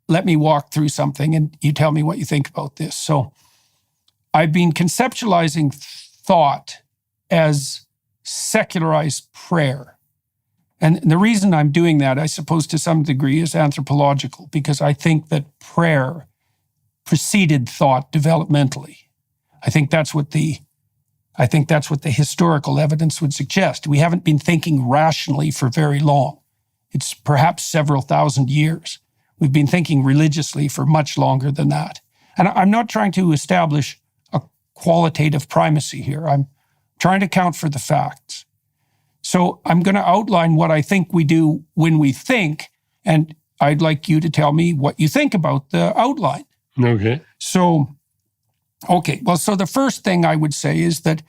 let me walk through something and you tell me what you think about this. So I've been conceptualizing thought as secularized prayer. And the reason I'm doing that, I suppose to some degree, is anthropological, because I think that prayer preceded thought developmentally. I think that's what the historical evidence would suggest. We haven't been thinking rationally for very long. It's perhaps several thousand years. We've been thinking religiously for much longer than that. And I'm not trying to establish a qualitative primacy here. I'm trying to account for the facts. So I'm going to outline what I think we do when we think, and I'd like you to tell me what you think about the outline. Okay. So the first thing I would say is that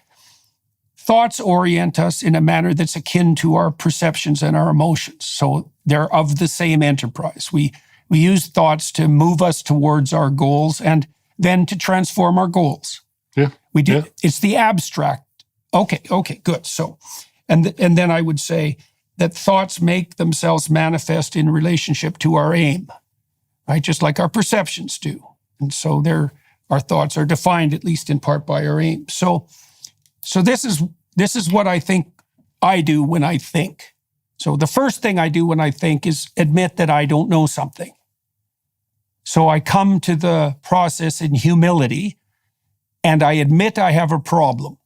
thoughts orient us in a manner that's akin to our perceptions and our emotions. So they're of the same enterprise. We use thoughts to move us towards our goals and then to transform our goals. Yeah. We do. Yeah. It's the abstract. Okay, good. So, and then I would say that thoughts make themselves manifest in relationship to our aim, right? Just like our perceptions do. And so our thoughts are defined, at least in part, by our aim. So this is what I think I do when I think. So the first thing I do when I think is admit that I don't know something. So I come to the process in humility and I admit I have a problem.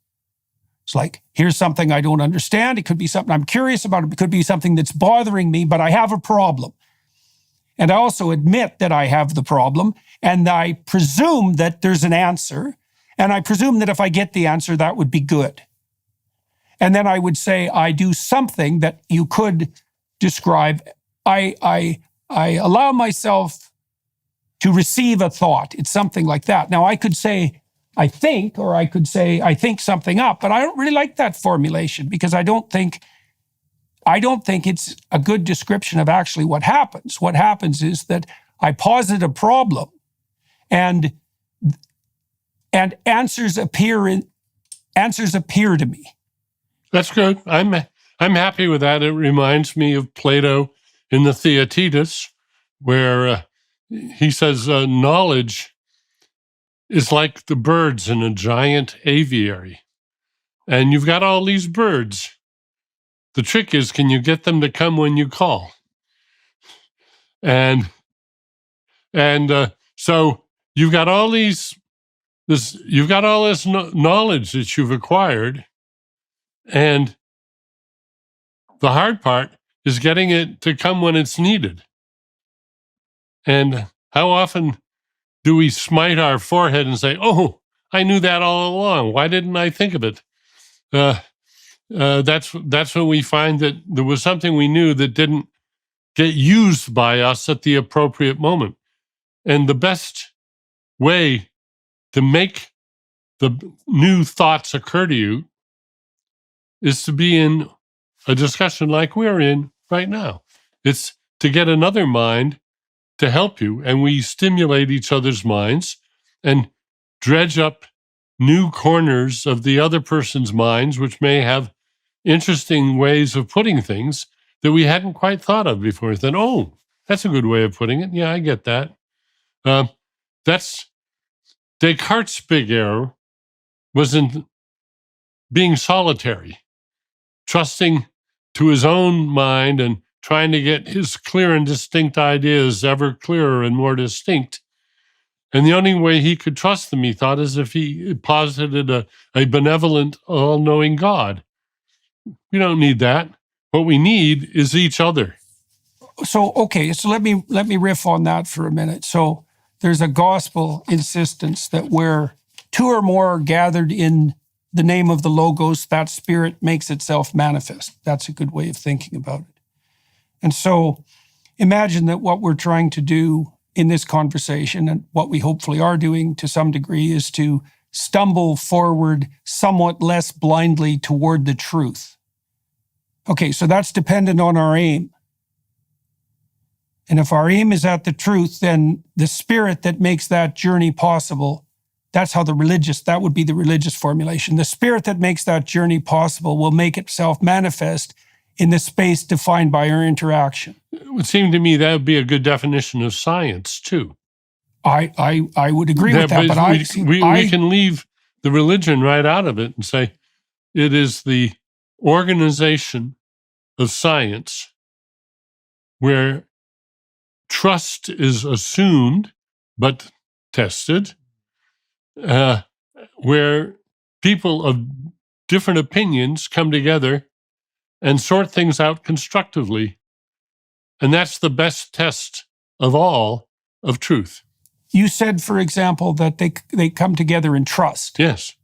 It's like, here's something I don't understand. It could be something I'm curious about. It could be something that's bothering me, but I have a problem. And I also admit that I have the problem, and I presume that there's an answer, and I presume that if I get the answer, that would be good. And then I would say I do something that you could describe. I allow myself to receive a thought. It's something like that. Now, I could say I think, or I could say I think something up, but I don't really like that formulation because I don't think it's a good description of actually what happens. What happens is that I posit a problem and answers appear to me. That's good. I'm happy with that. It reminds me of Plato in the Theaetetus, where he says knowledge is like the birds in a giant aviary. And you've got all these birds. The trick is, can you get them to come when you call? And so you've got all this knowledge that you've acquired, and the hard part is getting it to come when it's needed. And how often do we smite our forehead and say, "Oh, I knew that all along. Why didn't I think of it?" That's when we find that there was something we knew that didn't get used by us at the appropriate moment. And the best way to make the new thoughts occur to you is to be in a discussion like we're in right now. It's to get another mind to help you, and we stimulate each other's minds and dredge up new corners of the other person's minds, which may have interesting ways of putting things that we hadn't quite thought of before. Then, oh, that's a good way of putting it. Yeah, I get that. That's Descartes' big error was in being solitary, trusting to his own mind and trying to get his clear and distinct ideas ever clearer and more distinct. And the only way he could trust them, he thought, is if he posited a benevolent, all-knowing God. We don't need that. What we need is each other. So let me riff on that for a minute. So there's a gospel insistence that where two or more are gathered in the name of the Logos, that Spirit makes itself manifest. That's a good way of thinking about it. And so imagine that what we're trying to do in this conversation, and what we hopefully are doing to some degree, is to stumble forward somewhat less blindly toward the truth. Okay, so that's dependent on our aim. And if our aim is at the truth, then the Spirit that makes that journey possible, that would be the religious formulation. The Spirit that makes that journey possible will make itself manifest in the space defined by our interaction. It would seem to me that would be a good definition of science, too. I would agree with that, but we can leave the religion right out of it and say it is the organization of science where trust is assumed but tested, where people of different opinions come together and sort things out constructively. And that's the best test of all of truth. You said, for example, that they come together in trust. Yes.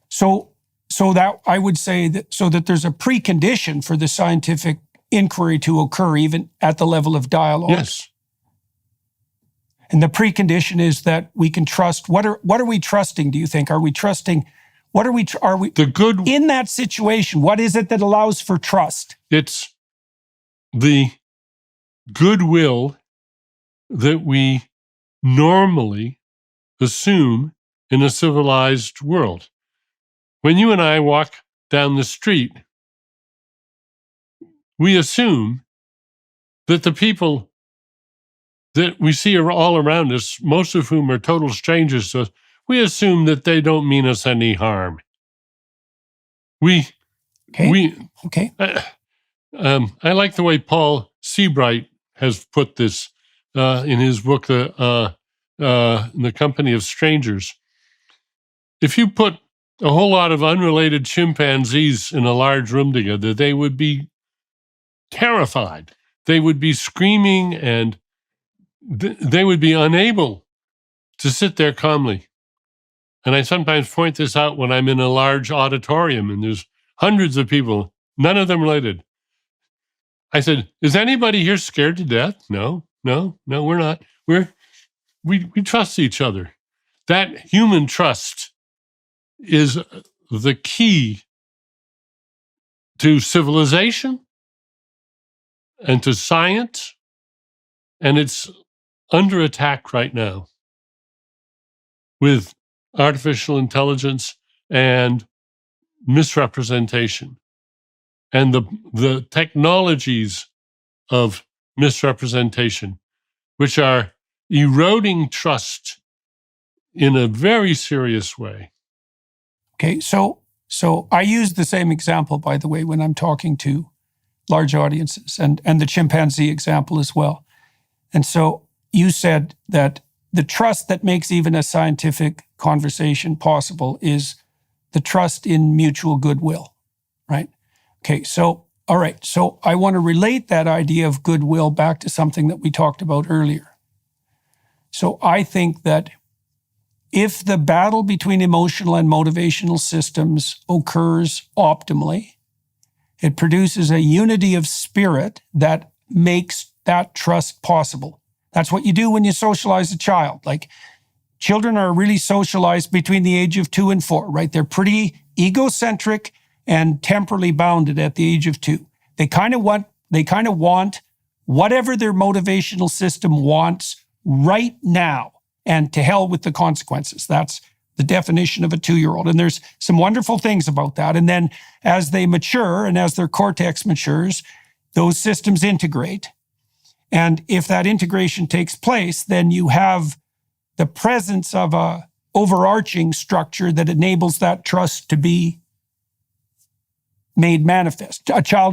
So that I would say that there's a precondition for the scientific inquiry to occur, even at the level of dialogue. Yes. And the precondition is that we can trust. What are we trusting? Do you think? Are we trusting? Are we the good in that situation? What is it that allows for trust? It's the goodwill that we normally assume in a civilized world. When you and I walk down the street, we assume that the people that we see are all around us, most of whom are total strangers to us, we assume that they don't mean us any harm. I like the way Paul Seabright has put this in his book, The Company of Strangers. If you put a whole lot of unrelated chimpanzees in a large room together, they would be terrified. They would be screaming, and they would be unable to sit there calmly. And I sometimes point this out when I'm in a large auditorium and there's hundreds of people, none of them related. I said, is anybody here scared to death? No, we're not. We trust each other. That human trust is the key to civilization and to science, and it's under attack right now with artificial intelligence and misrepresentation and the technologies of misrepresentation, which are eroding trust in a very serious way. Okay, so I use the same example, by the way, when I'm talking to large audiences, and the chimpanzee example as well. And so you said that the trust that makes even a scientific conversation possible is the trust in mutual goodwill, right? Okay, so, all right. So I want to relate that idea of goodwill back to something that we talked about earlier. So I think that if the battle between emotional and motivational systems occurs optimally, it produces a unity of spirit that makes that trust possible. That's what you do when you socialize a child. Like, children are really socialized between the age of 2 and 4, right? They're pretty egocentric and temporally bounded at the age of 2. They kind of want whatever their motivational system wants right now, and to hell with the consequences. That's the definition of a 2-year-old. And there's some wonderful things about that. And then as they mature and as their cortex matures, those systems integrate. And if that integration takes place, then you have the presence of a overarching structure that enables that trust to be made manifest. A child